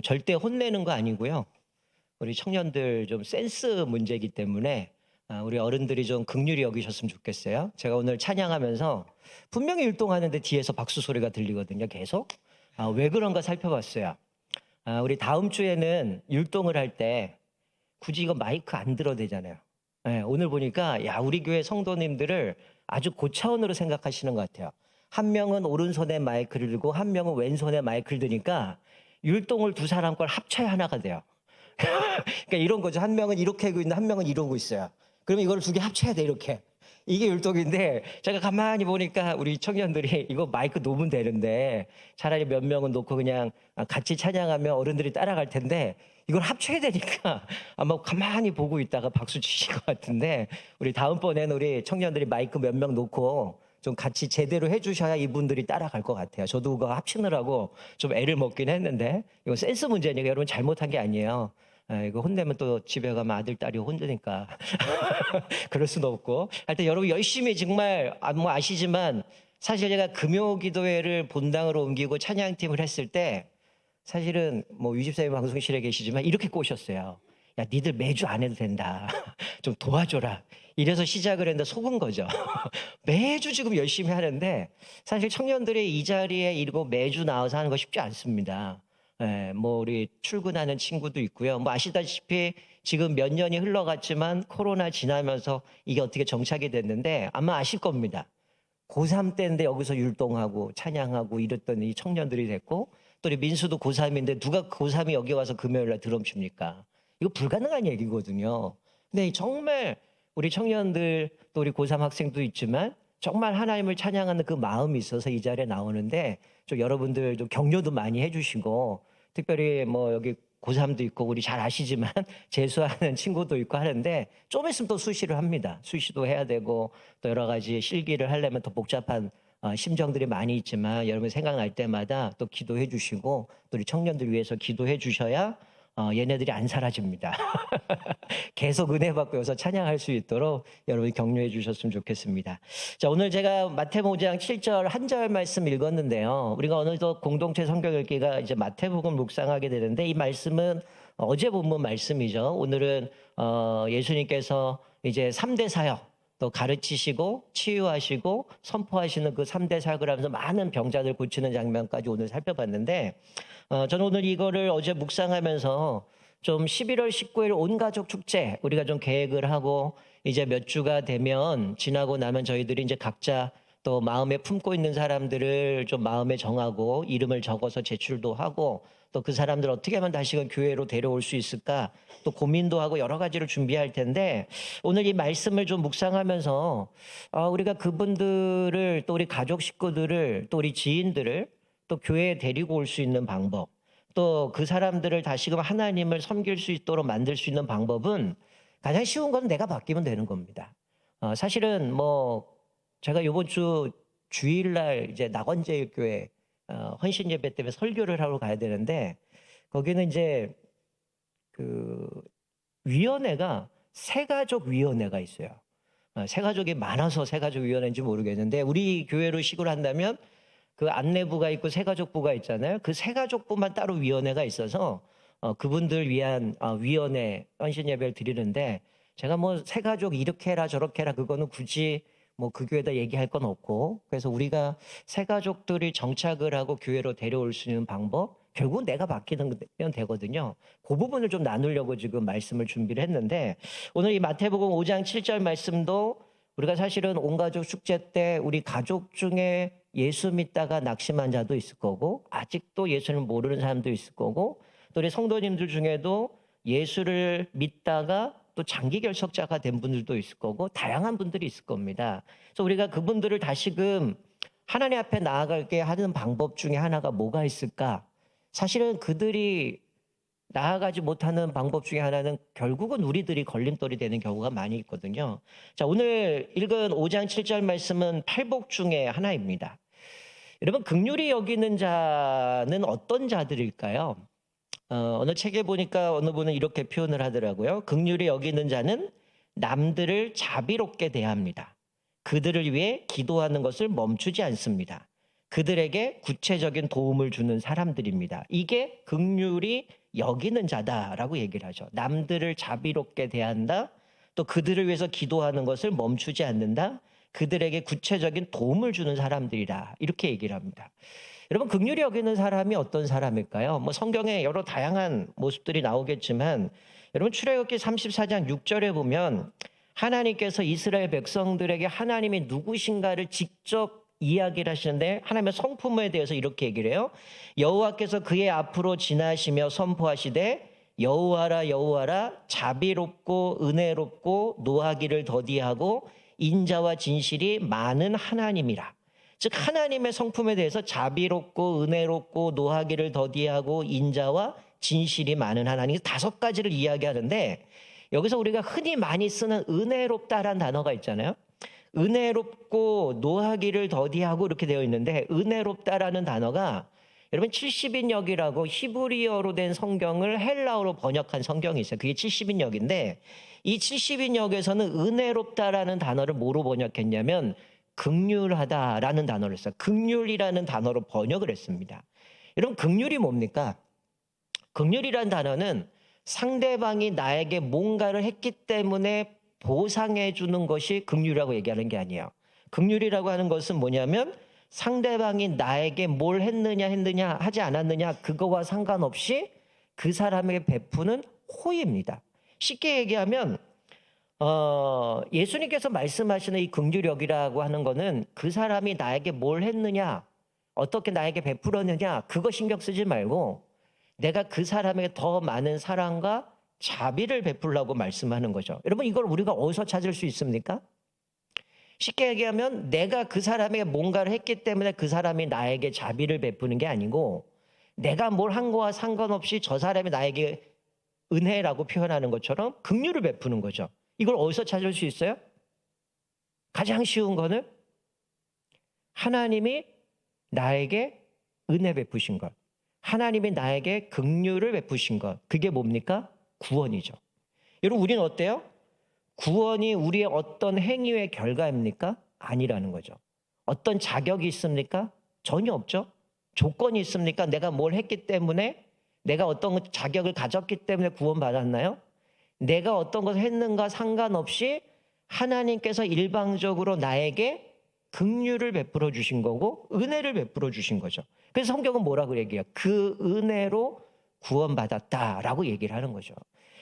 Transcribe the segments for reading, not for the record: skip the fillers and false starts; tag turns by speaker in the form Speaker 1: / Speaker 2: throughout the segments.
Speaker 1: 절대 혼내는 거 아니고요. 우리 청년들 좀 센스 문제이기 때문에 우리 어른들이 좀 긍휼히 여기셨으면 좋겠어요. 제가 오늘 찬양하면서 분명히 율동하는데 뒤에서 박수 소리가 들리거든요. 계속. 왜 그런가 살펴봤어요. 우리 다음 주에는 율동을 할 때 굳이 이거 마이크 안 들어도 되잖아요. 네, 오늘 보니까 우리 교회 성도님들을 아주 고차원으로 생각하시는 것 같아요. 한 명은 오른손에 마이크를 들고 한 명은 왼손에 마이크를 드니까 율동을 두 사람 걸 합쳐야 하나가 돼요. 그러니까 이런 거죠. 한 명은 이렇게 하고 있는데 한 명은 이러고 있어요. 그러면 이걸 두 개 합쳐야 돼, 이렇게. 이게 율동인데 제가 가만히 보니까 우리 청년들이 이거 마이크 놓으면 되는데 차라리 몇 명은 놓고 그냥 같이 찬양하면 어른들이 따라갈 텐데 이걸 합쳐야 되니까 아마 가만히 보고 있다가 박수 치실 것 같은데 우리 다음번에는 우리 청년들이 마이크 몇 명 놓고 좀 같이 제대로 해주셔야 이분들이 따라갈 것 같아요. 저도 그거 합치느라고 좀 애를 먹긴 했는데 이거 센스 문제니까 여러분 잘못한 게 아니에요. 이거 혼내면 또 집에 가면 아들, 딸이 혼드니까. 그럴 수도 없고. 하여튼 여러분 열심히 정말 뭐 아시지만 사실 제가 금요기도회를 본당으로 옮기고 찬양팀을 했을 때 사실은 뭐 유집사님 방송실에 계시지만 이렇게 꼬셨어요. 야, 니들 매주 안 해도 된다. 좀 도와줘라. 이래서 시작을 했는데 속은 거죠. 매주 지금 열심히 하는데 사실 청년들이 이 자리에 이러고 매주 나와서 하는 거 쉽지 않습니다. 뭐 우리 출근하는 친구도 있고요. 뭐 아시다시피 지금 몇 년이 흘러갔지만 코로나 지나면서 이게 어떻게 정착이 됐는데 아마 아실 겁니다. 고3 때인데 여기서 율동하고 찬양하고 이랬던 이 청년들이 됐고 또 우리 민수도 고3인데 누가 고3이 여기 와서 금요일날 드럼 칩니까? 이거 불가능한 얘기거든요. 근데 정말 우리 청년들 또 우리 고3 학생도 있지만 정말 하나님을 찬양하는 그 마음이 있어서 이 자리에 나오는데 좀 여러분들 좀 격려도 많이 해주시고 특별히 뭐 여기 고3도 있고 우리 잘 아시지만 재수하는 친구도 있고 하는데 좀 있으면 또 수시를 합니다. 수시도 해야 되고 또 여러 가지 실기를 하려면 더 복잡한 심정들이 많이 있지만 여러분 생각날 때마다 또 기도해 주시고 또 우리 청년들 위해서 기도해 주셔야 얘네들이 안 사라집니다. 계속 은혜 받고 여기서 찬양할 수 있도록 여러분이 격려해 주셨으면 좋겠습니다. 자, 오늘 제가 마태복음 5장 7절 한 절 말씀 읽었는데요. 우리가 어느덧 공동체 성경 읽기가 이제 마태복음 묵상하게 되는데 이 말씀은 어제 본문 말씀이죠. 오늘은 예수님께서 이제 3대 사역 또 가르치시고 치유하시고 선포하시는 그 3대 사역을 하면서 많은 병자들 고치는 장면까지 오늘 살펴봤는데 저는 오늘 이거를 어제 묵상하면서 좀 11월 19일 온 가족 축제 우리가 좀 계획을 하고 이제 몇 주가 되면 지나고 나면 저희들이 이제 각자 또 마음에 품고 있는 사람들을 좀 마음에 정하고 이름을 적어서 제출도 하고 또 그 사람들 어떻게 하면 다시금 교회로 데려올 수 있을까 또 고민도 하고 여러 가지를 준비할 텐데 오늘 이 말씀을 좀 묵상하면서 우리가 그분들을 또 우리 가족 식구들을 또 우리 지인들을 또 교회에 데리고 올 수 있는 방법 또 그 사람들을 다시금 하나님을 섬길 수 있도록 만들 수 있는 방법은 가장 쉬운 건 내가 바뀌면 되는 겁니다. 사실은 뭐 제가 이번 주 주일날 이제 낙원제일교회 헌신 예배 때문에 설교를 하러 가야 되는데 거기는 이제 그 위원회가 새가족 위원회가 있어요. 새가족이 많아서 새가족 위원회인지 모르겠는데 우리 교회로 식으로 한다면 그 안내부가 있고 새가족부가 있잖아요. 그 새가족부만 따로 위원회가 있어서 그분들 위한 위원회 헌신 예배를 드리는데 제가 뭐 새가족 이렇게 해라 저렇게 해라 그거는 굳이 뭐 그 교회에다 얘기할 건 없고 그래서 우리가 새가족들이 정착을 하고 교회로 데려올 수 있는 방법 결국은 내가 바뀌면 되거든요. 그 부분을 좀 나누려고 지금 말씀을 준비를 했는데 오늘 이 마태복음 5장 7절 말씀도 우리가 사실은 온 가족 축제 때 우리 가족 중에 예수 믿다가 낙심한 자도 있을 거고 아직도 예수를 모르는 사람도 있을 거고 또 우리 성도님들 중에도 예수를 믿다가 또 장기 결석자가 된 분들도 있을 거고 다양한 분들이 있을 겁니다. 그래서 우리가 그분들을 다시금 하나님 앞에 나아가게 하는 방법 중에 하나가 뭐가 있을까? 사실은 그들이 나아가지 못하는 방법 중에 하나는 결국은 우리들이 걸림돌이 되는 경우가 많이 있거든요. 자, 오늘 읽은 5장 7절 말씀은 팔복 중에 하나입니다. 여러분, 긍휼히 여기는 자는 어떤 자들일까요? 어느 책에 보니까 어느 분은 이렇게 표현을 하더라고요. 긍휼히 여기는 자는 남들을 자비롭게 대합니다. 그들을 위해 기도하는 것을 멈추지 않습니다. 그들에게 구체적인 도움을 주는 사람들입니다. 이게 긍휼히 여기는 자다라고 얘기를 하죠. 남들을 자비롭게 대한다. 또 그들을 위해서 기도하는 것을 멈추지 않는다. 그들에게 구체적인 도움을 주는 사람들이라 이렇게 얘기를 합니다. 여러분 긍휼히 여기는 사람이 어떤 사람일까요? 뭐 성경에 여러 다양한 모습들이 나오겠지만 여러분 출애굽기 34장 6절에 보면 하나님께서 이스라엘 백성들에게 하나님이 누구신가를 직접 이야기를 하시는데 하나님의 성품에 대해서 이렇게 얘기를 해요. 여호와께서 그의 앞으로 지나시며 선포하시되 여호와라 여호와라 자비롭고 은혜롭고 노하기를 더디하고 인자와 진실이 많은 하나님이라. 즉 하나님의 성품에 대해서 자비롭고 은혜롭고 노하기를 더디하고 인자와 진실이 많은 하나님 5가지를 이야기하는데 여기서 우리가 흔히 많이 쓰는 은혜롭다라는 단어가 있잖아요. 은혜롭고 노하기를 더디하고 이렇게 되어 있는데 은혜롭다라는 단어가 여러분 70인역이라고 히브리어로 된 성경을 헬라어로 번역한 성경이 있어요. 그게 70인역인데 이 70인역에서는 은혜롭다라는 단어를 뭐로 번역했냐면 긍휼하다라는 단어를 써요. 긍휼이라는 단어로 번역을 했습니다. 여러분 긍휼이 뭡니까? 긍휼이라는 단어는 상대방이 나에게 뭔가를 했기 때문에 보상해 주는 것이 긍휼이라고 얘기하는 게 아니에요. 긍휼이라고 하는 것은 뭐냐면 상대방이 나에게 뭘 했느냐 하지 않았느냐 그거와 상관없이 그 사람에게 베푸는 호의입니다. 쉽게 얘기하면 예수님께서 말씀하시는 이 긍휼력이라고 하는 거는 그 사람이 나에게 뭘 했느냐 어떻게 나에게 베풀었느냐 그거 신경 쓰지 말고 내가 그 사람에게 더 많은 사랑과 자비를 베풀라고 말씀하는 거죠. 여러분 이걸 우리가 어디서 찾을 수 있습니까? 쉽게 얘기하면 내가 그 사람에게 뭔가를 했기 때문에 그 사람이 나에게 자비를 베푸는 게 아니고 내가 뭘 한 거와 상관없이 저 사람이 나에게 은혜라고 표현하는 것처럼 긍휼을 베푸는 거죠. 이걸 어디서 찾을 수 있어요? 가장 쉬운 거는 하나님이 나에게 은혜 베푸신 것. 하나님이 나에게 긍휼을 베푸신 것. 그게 뭡니까? 구원이죠. 여러분 우리는 어때요? 구원이 우리의 어떤 행위의 결과입니까? 아니라는 거죠. 어떤 자격이 있습니까? 전혀 없죠. 조건이 있습니까? 내가 뭘 했기 때문에 내가 어떤 자격을 가졌기 때문에 구원받았나요? 내가 어떤 것을 했는가 상관없이 하나님께서 일방적으로 나에게 긍휼을 베풀어 주신 거고 은혜를 베풀어 주신 거죠. 그래서 성경은 뭐라고 얘기해요? 그 은혜로 구원받았다라고 얘기를 하는 거죠.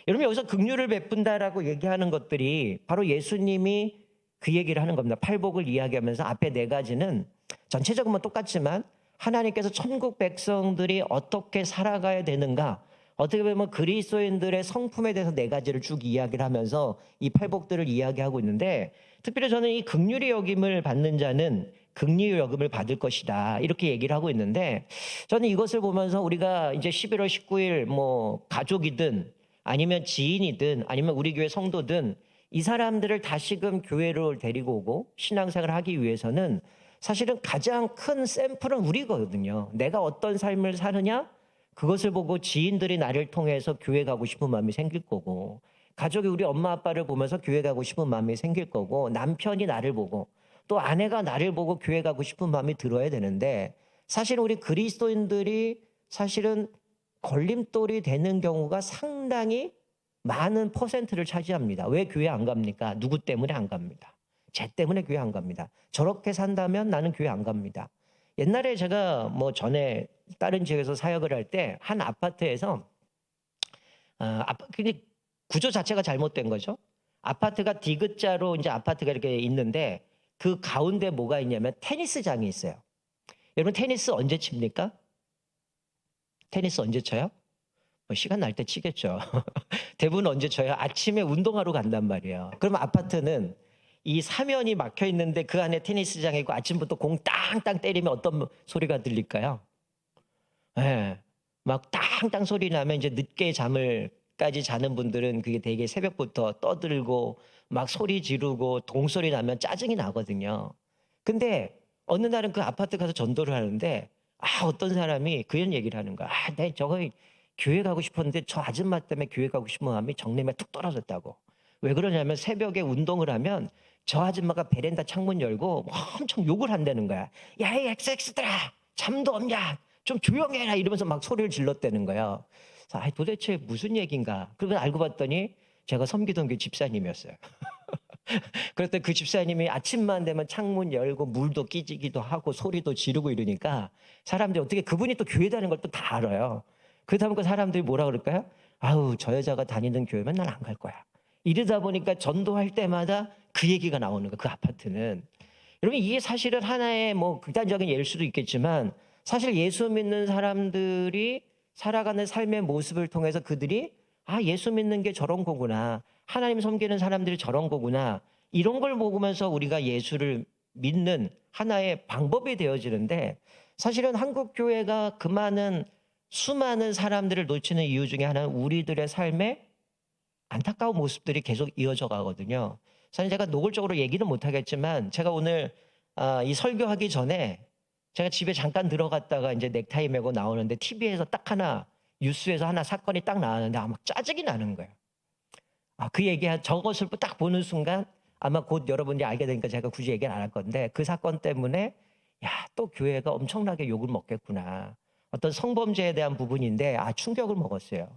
Speaker 1: 여러분 여기서 긍휼을 베푼다라고 얘기하는 것들이 바로 예수님이 그 얘기를 하는 겁니다. 팔복을 이야기하면서 앞에 4가지는 전체적으로 똑같지만 하나님께서 천국 백성들이 어떻게 살아가야 되는가 어떻게 보면 그리스도인들의 성품에 대해서 4가지를 쭉 이야기를 하면서 이 팔복들을 이야기하고 있는데 특별히 저는 이 긍휼히 여김을 받는 자는 긍휼히 여김을 받을 것이다 이렇게 얘기를 하고 있는데 저는 이것을 보면서 우리가 이제 11월 19일 뭐 가족이든 아니면 지인이든 아니면 우리 교회 성도든 이 사람들을 다시금 교회로 데리고 오고 신앙생활을 하기 위해서는 사실은 가장 큰 샘플은 우리거든요. 내가 어떤 삶을 사느냐 그것을 보고 지인들이 나를 통해서 교회 가고 싶은 마음이 생길 거고 가족이 우리 엄마 아빠를 보면서 교회 가고 싶은 마음이 생길 거고 남편이 나를 보고 또 아내가 나를 보고 교회 가고 싶은 마음이 들어야 되는데 사실 우리 그리스도인들이 사실은 걸림돌이 되는 경우가 상당히 많은 퍼센트를 차지합니다. 왜 교회 안 갑니까? 누구 때문에 안 갑니다. 쟤 때문에 교회 안 갑니다. 저렇게 산다면 나는 교회 안 갑니다. 옛날에 제가 뭐 전에 다른 지역에서 사역을 할 때 한 아파트에서 근데 구조 자체가 잘못된 거죠. 아파트가 디귿자로 이제 아파트가 이렇게 있는데 그 가운데 뭐가 있냐면 테니스장이 있어요. 여러분 테니스 언제 칩니까? 테니스 언제 쳐요? 뭐 시간 날 때 치겠죠. 대부분 언제 쳐요? 아침에 운동하러 간단 말이에요. 그러면 아파트는 이 사면이 막혀 있는데 그 안에 테니스장이 있고 아침부터 공 땅땅 때리면 어떤 소리가 들릴까요? 예. 막 땅땅 소리 나면 이제 늦게 잠을까지 자는 분들은 그게 되게 새벽부터 떠들고 막 소리 지르고 동소리 나면 짜증이 나거든요. 근데 어느 날은 그 아파트 가서 전도를 하는데 어떤 사람이 그런 얘기를 하는 거야. 내 저거 교회 가고 싶었는데 저 아줌마 때문에 교회 가고 싶은 마음이 정림에 툭 떨어졌다고. 왜 그러냐면 새벽에 운동을 하면 저 아줌마가 베란다 창문 열고 엄청 욕을 한다는 거야. 야, 이 XX들아, 잠도 없냐? 좀 조용히 해라 이러면서 막 소리를 질렀다는 거예요. 그래서 도대체 무슨 얘기인가? 그걸 알고 봤더니 제가 섬기던 그 집사님이었어요. 그랬더니 그 집사님이 아침만 되면 창문 열고 물도 끼지기도 하고 소리도 지르고 이러니까 사람들이 어떻게 그분이 또 교회 다니는 걸 또 다 알아요. 그러다 보니까 사람들이 뭐라 그럴까요? 아우, 저 여자가 다니는 교회면 난 안 갈 거야. 이러다 보니까 전도할 때마다 그 얘기가 나오는 거야, 그 아파트는. 여러분, 이게 사실은 하나의 뭐 극단적인 예일 수도 있겠지만 사실 예수 믿는 사람들이 살아가는 삶의 모습을 통해서 그들이 예수 믿는 게 저런 거구나. 하나님 섬기는 사람들이 저런 거구나. 이런 걸 먹으면서 우리가 예수를 믿는 하나의 방법이 되어지는데 사실은 한국 교회가 그 많은 수많은 사람들을 놓치는 이유 중에 하나는 우리들의 삶에 안타까운 모습들이 계속 이어져 가거든요. 사실 제가 노골적으로 얘기는 못하겠지만 제가 오늘 이 설교하기 전에 제가 집에 잠깐 들어갔다가 이제 넥타이 메고 나오는데 TV에서 딱 하나 뉴스에서 하나 사건이 딱 나왔는데 막 짜증이 나는 거예요. 그 얘기 저것을 딱 보는 순간 아마 곧 여러분들이 알게 되니까 제가 굳이 얘기는 안 할 건데 그 사건 때문에 또 교회가 엄청나게 욕을 먹겠구나. 어떤 성범죄에 대한 부분인데 충격을 먹었어요.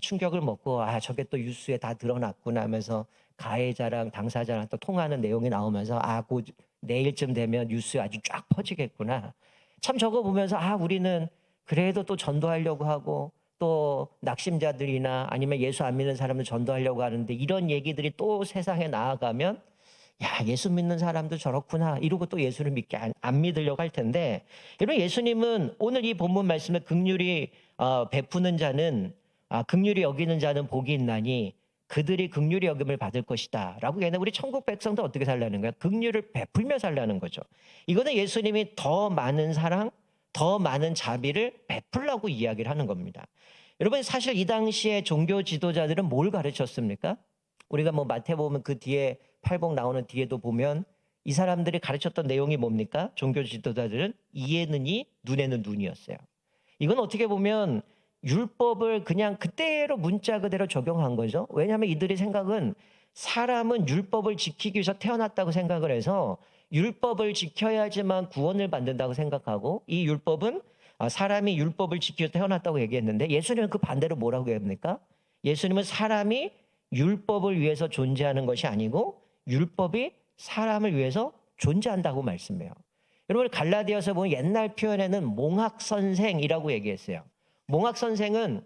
Speaker 1: 충격을 먹고 저게 또 뉴스에 다 드러났구나 하면서 가해자랑 당사자랑 또 통하는 내용이 나오면서 곧 내일쯤 되면 뉴스에 아주 쫙 퍼지겠구나. 참 저거 보면서 우리는 그래도 또 전도하려고 하고 또 낙심자들이나 아니면 예수 안 믿는 사람들 전도하려고 하는데 이런 얘기들이 또 세상에 나아가면 예수 믿는 사람도 저렇구나 이러고 또 예수를 믿게 안 믿으려고 할 텐데 여러분, 예수님은 오늘 이 본문 말씀에 긍휼히 베푸는 자는 긍휼히 여기는 자는 복이 있나니 그들이 긍휼히 여김을 받을 것이다 라고 얘기하는 우리 천국 백성도 어떻게 살라는 거야? 긍휼을 베풀며 살라는 거죠. 이거는 예수님이 더 많은 사랑, 더 많은 자비를 베풀라고 이야기를 하는 겁니다. 여러분, 사실 이 당시에 종교 지도자들은 뭘 가르쳤습니까? 우리가 뭐 마태복음 그 뒤에 팔복 나오는 뒤에도 보면 이 사람들이 가르쳤던 내용이 뭡니까? 종교 지도자들은 이에는 이, 눈에는 눈이었어요. 이건 어떻게 보면 율법을 그냥 그대로 문자 그대로 적용한 거죠. 왜냐하면 이들의 생각은 사람은 율법을 지키기 위해서 태어났다고 생각을 해서 율법을 지켜야지만 구원을 받는다고 생각하고 이 율법은 사람이 율법을 지키려 태어났다고 얘기했는데 예수님은 그 반대로 뭐라고 얘기합니까? 예수님은 사람이 율법을 위해서 존재하는 것이 아니고 율법이 사람을 위해서 존재한다고 말씀해요. 여러분, 갈라디아서 보면 옛날 표현에는 몽학선생이라고 얘기했어요. 몽학선생은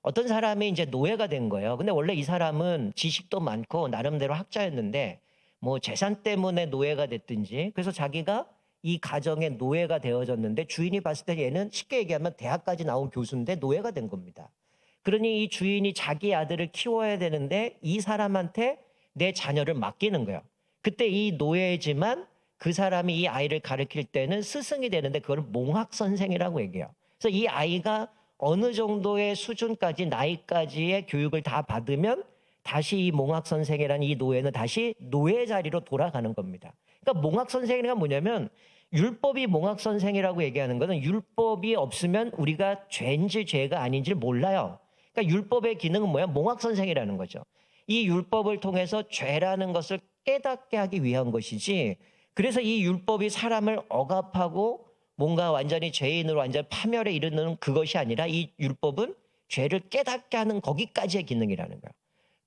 Speaker 1: 어떤 사람이 이제 노예가 된 거예요. 근데 원래 이 사람은 지식도 많고 나름대로 학자였는데 뭐 재산 때문에 노예가 됐든지 그래서 자기가 이 가정의 노예가 되어졌는데 주인이 봤을 때 얘는 쉽게 얘기하면 대학까지 나온 교수인데 노예가 된 겁니다. 그러니 이 주인이 자기 아들을 키워야 되는데 이 사람한테 내 자녀를 맡기는 거예요. 그때 이 노예지만 그 사람이 이 아이를 가르칠 때는 스승이 되는데 그걸 몽학선생이라고 얘기해요. 그래서 이 아이가 어느 정도의 수준까지 나이까지의 교육을 다 받으면 다시 이 몽학선생이라는 이 노예는 다시 노예 자리로 돌아가는 겁니다. 그러니까 몽학선생이란 뭐냐면 율법이 몽학선생이라고 얘기하는 것은 율법이 없으면 우리가 죄인지 죄가 아닌지를 몰라요. 그러니까 율법의 기능은 뭐야? 몽학선생이라는 거죠. 이 율법을 통해서 죄라는 것을 깨닫게 하기 위한 것이지 그래서 이 율법이 사람을 억압하고 뭔가 완전히 죄인으로 완전 파멸에 이르는 그것이 아니라 이 율법은 죄를 깨닫게 하는 거기까지의 기능이라는 거예요.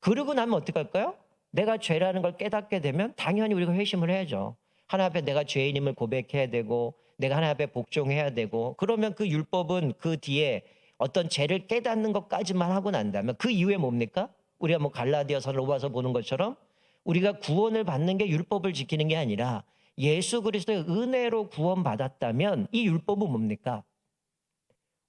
Speaker 1: 그러고 나면 어떻게 할까요? 내가 죄라는 걸 깨닫게 되면 당연히 우리가 회심을 해야죠. 하나님 앞에 내가 죄인임을 고백해야 되고 내가 하나님 앞에 복종해야 되고 그러면 그 율법은 그 뒤에 어떤 죄를 깨닫는 것까지만 하고 난다면 그 이후에 뭡니까? 우리가 뭐 갈라디아서 로마서 보는 것처럼 우리가 구원을 받는 게 율법을 지키는 게 아니라 예수 그리스도의 은혜로 구원받았다면 이 율법은 뭡니까?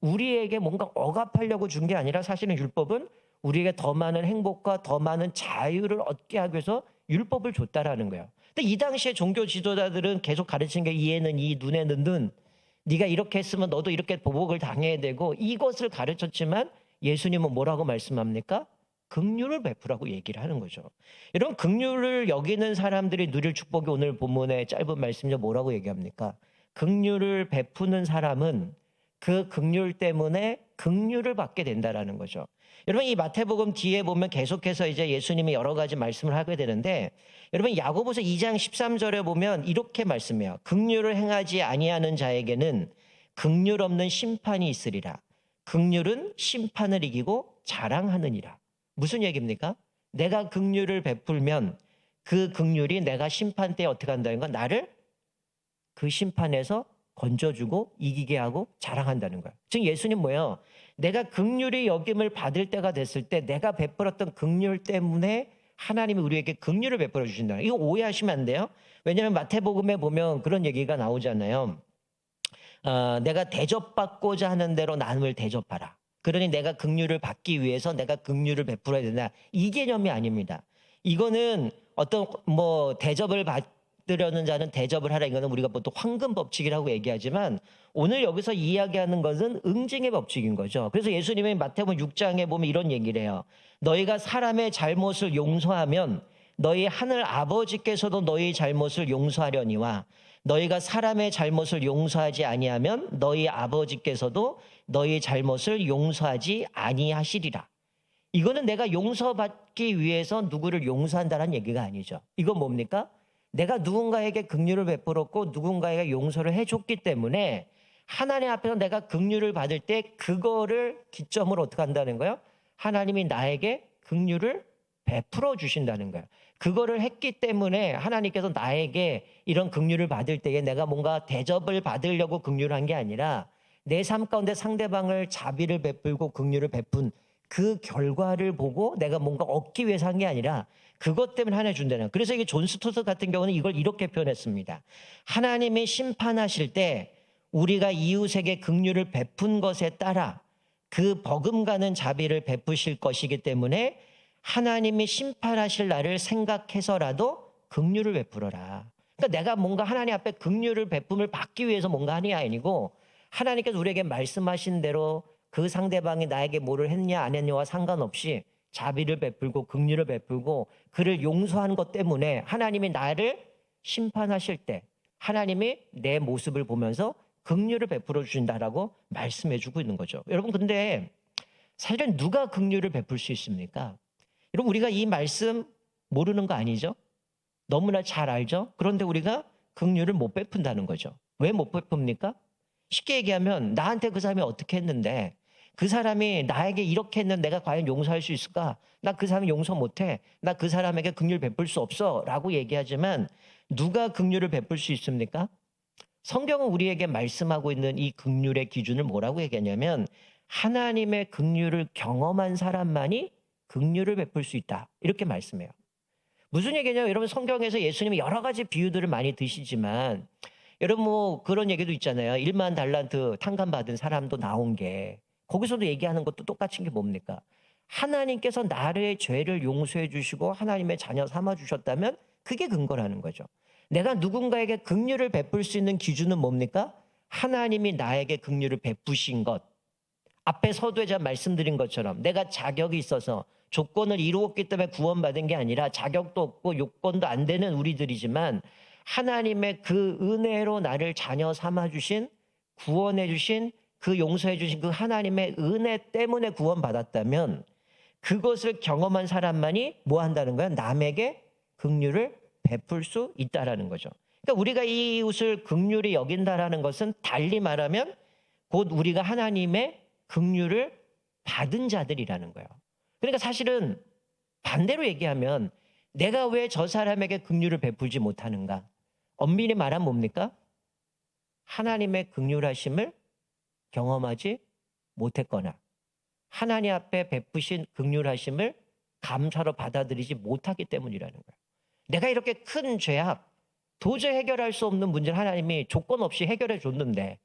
Speaker 1: 우리에게 뭔가 억압하려고 준 게 아니라 사실은 율법은 우리에게 더 많은 행복과 더 많은 자유를 얻게 하기 위해서 율법을 줬다라는 거예요. 근데 이 당시에 종교 지도자들은 계속 가르친 게 이에는 이, 눈에는 눈. 네가 이렇게 했으면 너도 이렇게 보복을 당해야 되고 이것을 가르쳤지만 예수님은 뭐라고 말씀합니까? 긍휼을 베푸라고 얘기를 하는 거죠. 여러분, 긍휼을 여기는 사람들이 누릴 축복이 오늘 본문의 짧은 말씀이죠. 뭐라고 얘기합니까? 긍휼을 베푸는 사람은 그 긍휼 때문에 긍휼을 받게 된다라는 거죠. 여러분 이 마태복음 뒤에 보면 계속해서 이제 예수님이 여러 가지 말씀을 하게 되는데 여러분 야고보서 2장 13절에 보면 이렇게 말씀해요. 긍휼을 행하지 아니하는 자에게는 긍휼 없는 심판이 있으리라. 긍휼은 심판을 이기고 자랑하느니라. 무슨 얘기입니까? 내가 긍휼을 베풀면 그 긍휼이 내가 심판 때 어떻게 한다는 건 나를 그 심판에서 건져주고 이기게 하고 자랑한다는 거예요. 즉 예수님 뭐예요? 내가 긍휼히 여김을 받을 때가 됐을 때 내가 베풀었던 긍휼 때문에 하나님이 우리에게 긍휼을 베풀어 주신다. 이거 오해하시면 안 돼요. 왜냐하면 마태복음에 보면 그런 얘기가 나오잖아요. 내가 대접받고자 하는 대로 남을 대접하라. 그러니 내가 긍휼을 받기 위해서 내가 긍휼을 베풀어야 된다. 이 개념이 아닙니다. 이거는 어떤 뭐 대접을 받으려는 자는 대접을 하라. 이거는 우리가 보통 황금 법칙이라고 얘기하지만 오늘 여기서 이야기하는 것은 응징의 법칙인 거죠. 그래서 예수님이 마태복음 6장에 보면 이런 얘기를 해요. 너희가 사람의 잘못을 용서하면 너희 하늘 아버지께서도 너희 잘못을 용서하려니와 너희가 사람의 잘못을 용서하지 아니하면 너희 아버지께서도 너희 잘못을 용서하지 아니하시리라. 이거는 내가 용서받기 위해서 누구를 용서한다는 얘기가 아니죠. 이건 뭡니까? 내가 누군가에게 긍휼을 베풀었고 누군가에게 용서를 해줬기 때문에 하나님 앞에서 내가 긍휼을 받을 때 그거를 기점으로 어떻게 한다는 거예요? 하나님이 나에게 긍휼을 베풀어 주신다는 거예요. 그거를 했기 때문에 하나님께서 나에게 이런 긍휼을 받을 때에 내가 뭔가 대접을 받으려고 긍휼을 한 게 아니라 내 삶 가운데 상대방을 자비를 베풀고 긍휼을 베푼 그 결과를 보고 내가 뭔가 얻기 위해서 한 게 아니라 그것 때문에 하나 준다는 거예요. 그래서 이게 존 스토트 같은 경우는 이걸 이렇게 표현했습니다. 하나님이 심판하실 때 우리가 이웃에게 긍휼을 베푼 것에 따라 그 버금가는 자비를 베푸실 것이기 때문에 하나님이 심판하실 날을 생각해서라도 긍휼을 베풀어라. 그러니까 내가 뭔가 하나님 앞에 긍휼을 베품을 받기 위해서 뭔가 하는 게 아니고 하나님께서 우리에게 말씀하신 대로 그 상대방이 나에게 뭐를 했냐 안 했냐와 상관없이 자비를 베풀고 긍휼을 베풀고 그를 용서한 것 때문에 하나님이 나를 심판하실 때 하나님이 내 모습을 보면서 긍휼을 베풀어 주신다라고 말씀해 주고 있는 거죠. 여러분 근데 사실은 누가 긍휼을 베풀 수 있습니까? 여러분 우리가 이 말씀 모르는 거 아니죠? 너무나 잘 알죠? 그런데 우리가 긍휼을 못 베푼다는 거죠. 왜 못 베풉니까? 쉽게 얘기하면 나한테 그 사람이 어떻게 했는데 그 사람이 나에게 이렇게 했는데 내가 과연 용서할 수 있을까? 나 그 사람 용서 못해. 나 그 사람에게 긍휼 베풀 수 없어. 라고 얘기하지만 누가 긍휼을 베풀 수 있습니까? 성경은 우리에게 말씀하고 있는 이 긍휼의 기준을 뭐라고 얘기하냐면 하나님의 긍휼을 경험한 사람만이 긍휼을 베풀 수 있다. 이렇게 말씀해요. 무슨 얘기냐면 여러분 성경에서 예수님이 여러 가지 비유들을 많이 드시지만 여러분 뭐 그런 얘기도 있잖아요. 1만 달란트 탕감받은 사람도 나온 게 거기서도 얘기하는 것도 똑같은 게 뭡니까? 하나님께서 나의 죄를 용서해 주시고 하나님의 자녀 삼아 주셨다면 그게 근거라는 거죠. 내가 누군가에게 긍휼을 베풀 수 있는 기준은 뭡니까? 하나님이 나에게 긍휼을 베푸신 것. 앞에 서두에 말씀드린 것처럼 내가 자격이 있어서 조건을 이루었기 때문에 구원받은 게 아니라 자격도 없고 요건도 안 되는 우리들이지만 하나님의 그 은혜로 나를 자녀 삼아 주신 구원해 주신 그 용서해 주신 그 하나님의 은혜 때문에 구원받았다면 그것을 경험한 사람만이 뭐 한다는 거야? 남에게 긍휼을 베풀 수 있다라는 거죠. 그러니까 우리가 이웃을 긍휼히 여긴다라는 것은 달리 말하면 곧 우리가 하나님의 긍휼을 받은 자들이라는 거예요. 그러니까 사실은 반대로 얘기하면 내가 왜 저 사람에게 긍휼을 베풀지 못하는가? 엄밀히 말하면 뭡니까? 하나님의 긍휼하심을 경험하지 못했거나 하나님 앞에 베푸신 긍휼하심을 감사로 받아들이지 못하기 때문이라는 거예요. 내가 이렇게 큰 죄악, 도저히 해결할 수 없는 문제를 하나님이 조건 없이 해결해 줬는데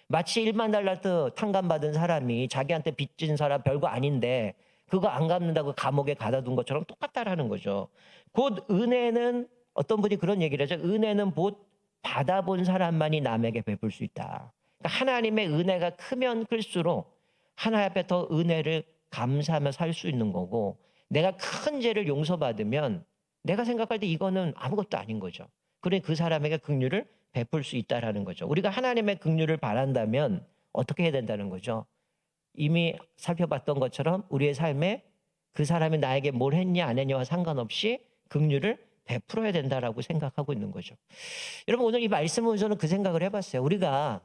Speaker 1: 마치 1만 달란트 탕감받은 사람이 자기한테 빚진 사람 별거 아닌데 그거 안 갚는다고 감옥에 가다 둔 것처럼 똑같다라는 거죠. 곧 은혜는 어떤 분이 그런 얘기를 하죠. 은혜는 곧 받아본 사람만이 남에게 베풀 수 있다. 그러니까 하나님의 은혜가 크면 클수록 하나님 앞에 더 은혜를 감사하며 살 수 있는 거고 내가 큰 죄를 용서받으면 내가 생각할 때 이거는 아무것도 아닌 거죠. 그러니 그 사람에게 긍휼을 베풀 수 있다라는 거죠. 우리가 하나님의 긍휼을 바란다면 어떻게 해야 된다는 거죠? 이미 살펴봤던 것처럼 우리의 삶에 그 사람이 나에게 뭘 했냐 안 했냐와 상관없이 긍휼을 베풀어야 된다라고 생각하고 있는 거죠. 여러분 오늘 이 말씀을 보면서는 그 생각을 해봤어요. 우리가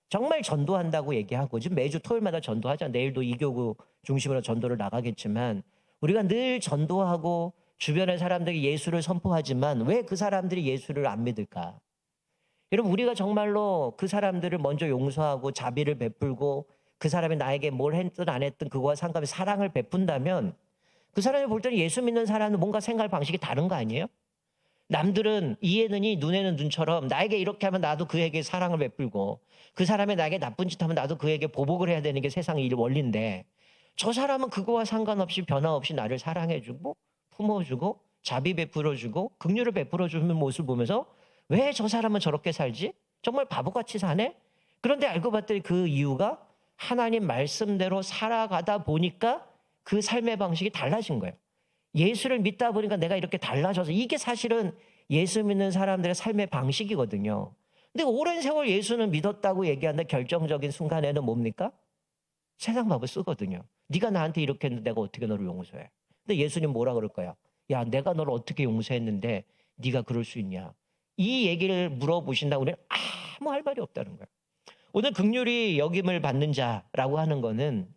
Speaker 1: 정말 전도한다고 얘기하고 지금 매주 토요일마다 전도하자. 내일도 이교구 중심으로 전도를 나가겠지만 우리가 늘 전도하고 주변의 사람들에게 예수를 선포하지만 왜 그 사람들이 예수를 안 믿을까? 여러분 우리가 정말로 그 사람들을 먼저 용서하고 자비를 베풀고 그 사람이 나에게 뭘 했든 안 했든 그거와 상관없이 사랑을 베푼다면 그 사람이 볼 때는 예수 믿는 사람은 뭔가 생활 방식이 다른 거 아니에요? 남들은 이에는 이 눈에는 눈처럼 나에게 이렇게 하면 나도 그에게 사랑을 베풀고 그 사람이 나에게 나쁜 짓 하면 나도 그에게 보복을 해야 되는 게 세상의 일 원리인데 저 사람은 그거와 상관없이 변화없이 나를 사랑해주고 품어주고 자비 베풀어주고 긍휼을 베풀어주는 모습을 보면서 왜 저 사람은 저렇게 살지? 정말 바보같이 사네? 그런데 알고 봤더니 그 이유가 하나님 말씀대로 살아가다 보니까 그 삶의 방식이 달라진 거예요. 예수를 믿다 보니까 내가 이렇게 달라져서 이게 사실은 예수 믿는 사람들의 삶의 방식이거든요. 근데 오랜 세월 예수는 믿었다고 얘기하는데 결정적인 순간에는 뭡니까? 세상 법을 쓰거든요. 네가 나한테 이렇게 했는데 내가 어떻게 너를 용서해? 근데 예수님 뭐라 그럴 거야? 야, 내가 너를 어떻게 용서했는데 네가 그럴 수 있냐? 이 얘기를 물어보신다고 우리는 아무 할 말이 없다는 거예요. 오늘 긍휼히 여김을 받는 자라고 하는 거는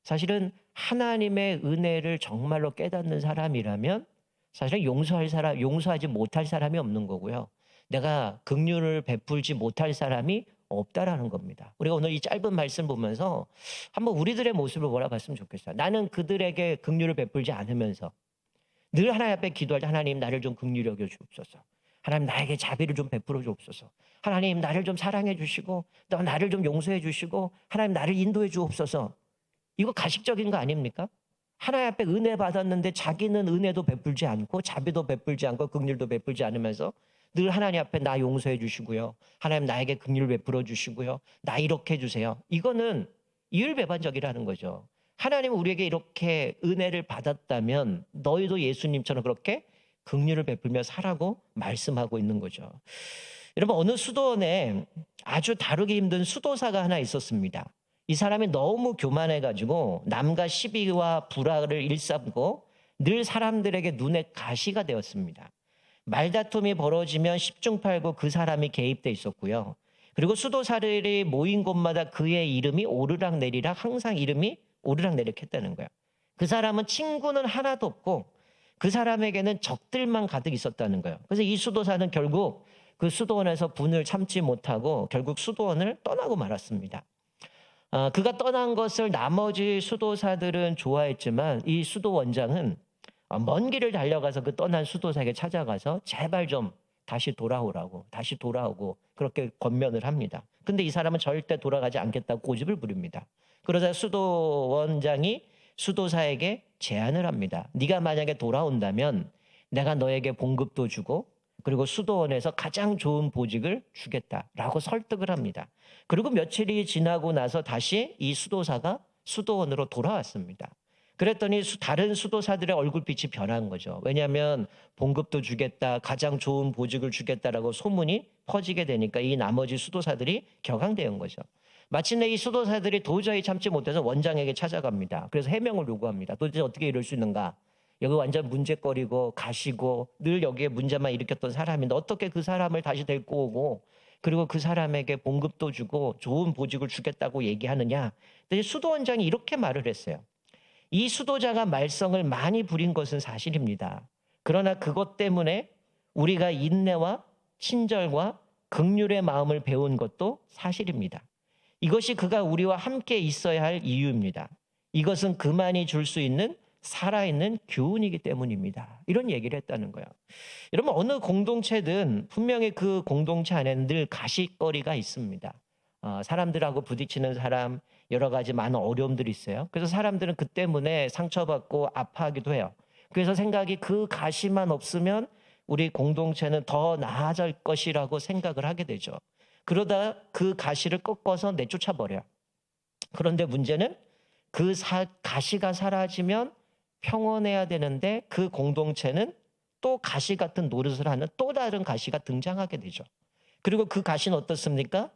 Speaker 1: 사실은 하나님의 은혜를 정말로 깨닫는 사람이라면 사실은 용서하지 못할 사람이 없는 거고요. 내가 긍휼을 베풀지 못할 사람이 없다라는 겁니다. 우리가 오늘 이 짧은 말씀 보면서 한번 우리들의 모습을 몰아봤으면 좋겠어요. 나는 그들에게 긍휼을 베풀지 않으면서 늘 하나님 앞에 기도할 때 하나님 나를 좀 긍휼히 여겨 주옵소서. 하나님 나에게 자비를 좀 베풀어 주옵소서. 하나님 나를 좀 사랑해 주시고 또 나를 좀 용서해 주시고 하나님 나를 인도해 주옵소서. 이거 가식적인 거 아닙니까? 하나님 앞에 은혜 받았는데 자기는 은혜도 베풀지 않고 자비도 베풀지 않고 긍휼도 베풀지 않으면서 늘 하나님 앞에 나 용서해 주시고요. 하나님 나에게 긍휼 베풀어 주시고요. 나 이렇게 해 주세요. 이거는 이율배반적이라는 거죠. 하나님은 우리에게 이렇게 은혜를 받았다면 너희도 예수님처럼 그렇게 긍휼을 베풀며 살라고 말씀하고 있는 거죠. 여러분 어느 수도원에 아주 다루기 힘든 수도사가 하나 있었습니다. 이 사람이 너무 교만해가지고 남과 시비와 불화를 일삼고 늘 사람들에게 눈에 가시가 되었습니다. 말다툼이 벌어지면 십중팔구 그 사람이 개입돼 있었고요. 그리고 수도사들이 모인 곳마다 그의 이름이 오르락내리락 항상 이름이 오르락내리락 했다는 거예요. 그 사람은 친구는 하나도 없고 그 사람에게는 적들만 가득 있었다는 거예요. 그래서 이 수도사는 결국 그 수도원에서 분을 참지 못하고 결국 수도원을 떠나고 말았습니다. 그가 떠난 것을 나머지 수도사들은 좋아했지만 이 수도원장은 먼 길을 달려가서 그 떠난 수도사에게 찾아가서 제발 좀 다시 돌아오라고 다시 돌아오고 그렇게 권면을 합니다. 근데 이 사람은 절대 돌아가지 않겠다고 고집을 부립니다. 그러자 수도원장이 수도사에게 제안을 합니다. 네가 만약에 돌아온다면 내가 너에게 봉급도 주고 그리고 수도원에서 가장 좋은 보직을 주겠다라고 설득을 합니다. 그리고 며칠이 지나고 나서 다시 이 수도사가 수도원으로 돌아왔습니다. 그랬더니 다른 수도사들의 얼굴빛이 변한 거죠. 왜냐하면 봉급도 주겠다, 가장 좋은 보직을 주겠다라고 소문이 퍼지게 되니까 이 나머지 수도사들이 격앙되는 거죠. 마침내 이 수도사들이 도저히 참지 못해서 원장에게 찾아갑니다. 그래서 해명을 요구합니다. 도대체 어떻게 이럴 수 있는가? 여기 완전 문제거리고 가시고 늘 여기에 문제만 일으켰던 사람인데 어떻게 그 사람을 다시 데리고 오고 그리고 그 사람에게 봉급도 주고 좋은 보직을 주겠다고 얘기하느냐. 근데 수도원장이 이렇게 말을 했어요. 이 수도자가 말썽을 많이 부린 것은 사실입니다. 그러나 그것 때문에 우리가 인내와 친절과 긍휼의 마음을 배운 것도 사실입니다. 이것이 그가 우리와 함께 있어야 할 이유입니다. 이것은 그만이 줄 수 있는 살아있는 교훈이기 때문입니다. 이런 얘기를 했다는 거예요. 여러분 어느 공동체든 분명히 그 공동체 안에는 늘 가십거리가 있습니다. 사람들하고 부딪히는 사람 여러 가지 많은 어려움들이 있어요. 그래서 사람들은 그 때문에 상처받고 아파하기도 해요. 그래서 생각이 그 가시만 없으면 우리 공동체는 더 나아질 것이라고 생각을 하게 되죠. 그러다 그 가시를 꺾어서 내쫓아 버려요. 그런데 문제는 그 가시가 사라지면 평온해야 되는데 그 공동체는 또 가시 같은 노릇을 하는 또 다른 가시가 등장하게 되죠. 그리고 그 가시는 어떻습니까?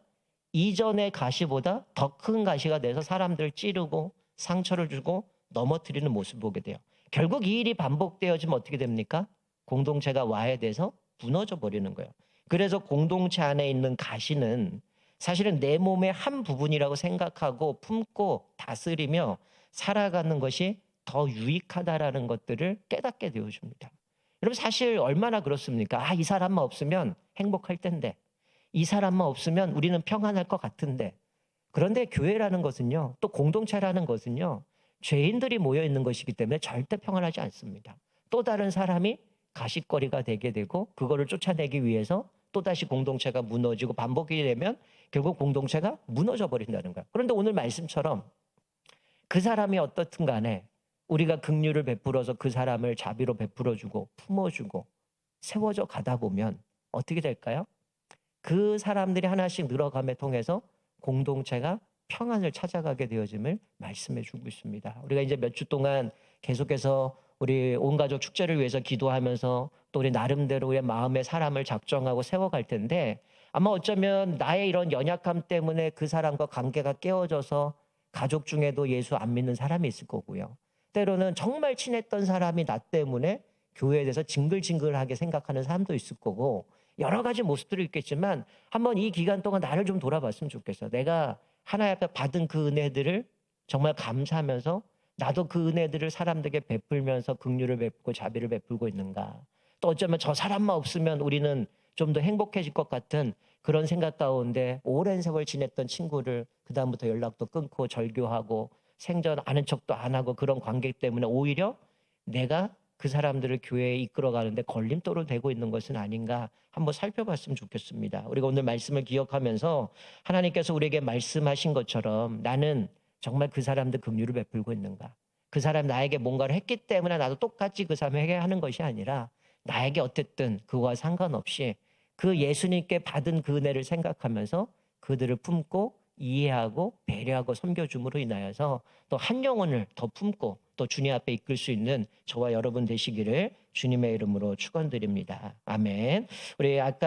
Speaker 1: 이전의 가시보다 더 큰 가시가 돼서 사람들을 찌르고 상처를 주고 넘어뜨리는 모습을 보게 돼요. 결국 이 일이 반복되어지면 어떻게 됩니까? 공동체가 와해돼서 무너져 버리는 거예요. 그래서 공동체 안에 있는 가시는 사실은 내 몸의 한 부분이라고 생각하고 품고 다스리며 살아가는 것이 더 유익하다라는 것들을 깨닫게 되어줍니다. 여러분 사실 얼마나 그렇습니까? 이 사람만 없으면 행복할 텐데, 이 사람만 없으면 우리는 평안할 것 같은데. 그런데 교회라는 것은요, 또 공동체라는 것은요, 죄인들이 모여 있는 것이기 때문에 절대 평안하지 않습니다. 또 다른 사람이 가십거리가 되게 되고 그거를 쫓아내기 위해서 또다시 공동체가 무너지고 반복이 되면 결국 공동체가 무너져 버린다는 거예요. 그런데 오늘 말씀처럼 그 사람이 어떻든 간에 우리가 긍휼을 베풀어서 그 사람을 자비로 베풀어주고 품어주고 세워져 가다 보면 어떻게 될까요? 그 사람들이 하나씩 늘어감에 통해서 공동체가 평안을 찾아가게 되어짐을 말씀해 주고 있습니다. 우리가 이제 몇 주 동안 계속해서 우리 온 가족 축제를 위해서 기도하면서 또 우리 나름대로의 마음의 사람을 작정하고 세워갈 텐데, 아마 어쩌면 나의 이런 연약함 때문에 그 사람과 관계가 깨어져서 가족 중에도 예수 안 믿는 사람이 있을 거고요. 때로는 정말 친했던 사람이 나 때문에 교회에 대해서 징글징글하게 생각하는 사람도 있을 거고, 여러 가지 모습들이 있겠지만 한번 이 기간 동안 나를 좀 돌아봤으면 좋겠어. 내가 하나님 앞에 받은 그 은혜들을 정말 감사하면서 나도 그 은혜들을 사람들에게 베풀면서 긍휼을 베풀고 자비를 베풀고 있는가. 또 어쩌면 저 사람만 없으면 우리는 좀 더 행복해질 것 같은 그런 생각 가운데 오랜 세월 지냈던 친구를 그다음부터 연락도 끊고 절교하고 생전 아는 척도 안 하고 그런 관계 때문에 오히려 내가 그 사람들을 교회에 이끌어가는데 걸림돌을 대고 있는 것은 아닌가 한번 살펴봤으면 좋겠습니다. 우리가 오늘 말씀을 기억하면서 하나님께서 우리에게 말씀하신 것처럼 나는 정말 그 사람들 긍휼을 베풀고 있는가? 그 사람 나에게 뭔가를 했기 때문에 나도 똑같이 그 사람에게 하는 것이 아니라 나에게 어쨌든 그와 상관없이 그 예수님께 받은 그 은혜를 생각하면서 그들을 품고 이해하고 배려하고 섬겨줌으로 인하여서 또 한 영혼을 더 품고 또 주님 앞에 이끌 수 있는 저와 여러분 되시기를 주님의 이름으로 축원드립니다. 아멘. 우리 아까